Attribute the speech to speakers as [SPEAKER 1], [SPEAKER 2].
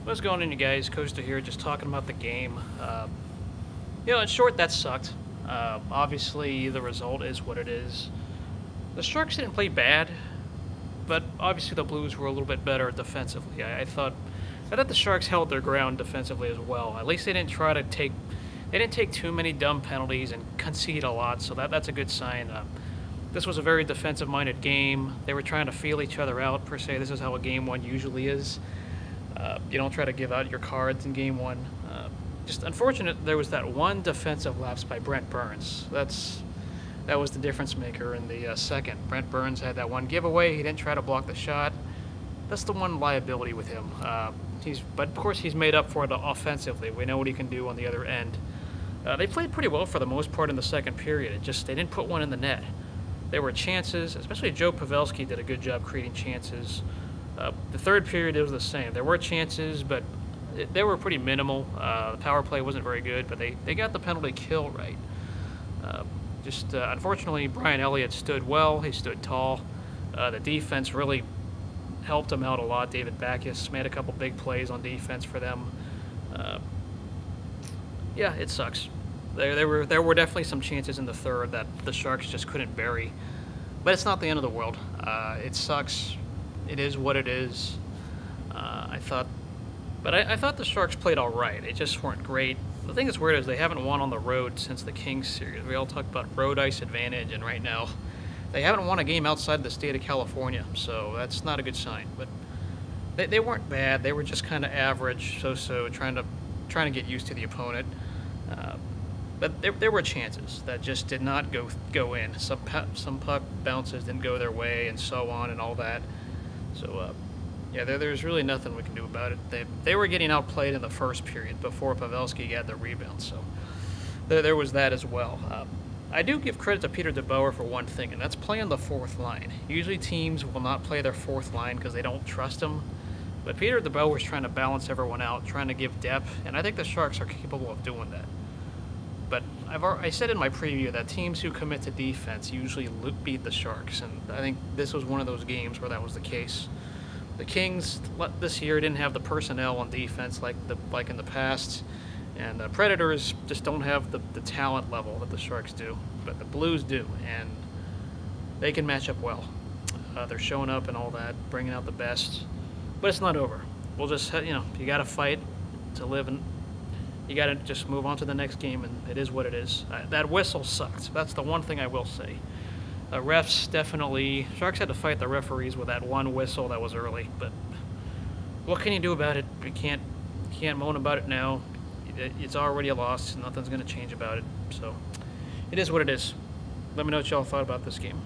[SPEAKER 1] What's going on, you guys? Coaster here, just talking about the game. In short, that sucked. Obviously, the result is what it is. The Sharks didn't play bad, but obviously the Blues were a little bit better defensively. I thought the Sharks held their ground defensively as well. At least they didn't take too many dumb penalties and concede a lot, so that's a good sign. This was a very defensive-minded game. They were trying to feel each other out per se. This is how a game one usually is. You don't try to give out your cards in game one. Just unfortunate there was that one defensive lapse by Brent Burns. That was the difference maker in the second. Brent Burns had that one giveaway. He didn't try to block the shot. That's the one liability with him. But of course he's made up for it offensively. We know what he can do on the other end. They played pretty well for the most part in the second period. They didn't put one in the net. There were chances, especially Joe Pavelski did a good job creating chances. The third period, it was the same. There were chances, but they were pretty minimal. The power play wasn't very good, but they got the penalty kill right. Unfortunately, Brian Elliott stood well. He stood tall. The defense really helped him out a lot. David Backes made a couple big plays on defense for them. Yeah, it sucks. There were definitely some chances in the third that the Sharks just couldn't bury, but it's not the end of the world. It sucks. It is what it is. I thought the Sharks played all right. They just weren't great. The thing that's weird is they haven't won on the road since the Kings series. We all talk about road ice advantage, and right now they haven't won a game outside the state of California, so that's not a good sign. But they weren't bad. They were just kind of average, so trying to get used to the opponent. But there were chances that just did not go in. Some puck bounces didn't go their way, and so on and all that. So, there's really nothing we can do about it. They were getting outplayed in the first period before Pavelski got the rebound, so there was that as well. I do give credit to Peter DeBoer for one thing, and that's playing the fourth line. Usually teams will not play their fourth line because they don't trust him, but Peter DeBoer is trying to balance everyone out, trying to give depth, and I think the Sharks are capable of doing that. But I said in my preview that teams who commit to defense usually beat the Sharks, and I think this was one of those games where that was the case. The Kings this year didn't have the personnel on defense like in the past, and the Predators just don't have the talent level that the Sharks do, but the Blues do, and they can match up well. They're showing up and all that, bringing out the best, but it's not over. We'll just, you got to fight to live, and you got to just move on to the next game, and it is what it is. That whistle sucked. That's the one thing I will say. Refs definitely, Sharks had to fight the referees with that one whistle that was early, but what can you do about it? You can't moan about it now. It's already a loss. Nothing's going to change about it. So it is what it is. Let me know what y'all thought about this game.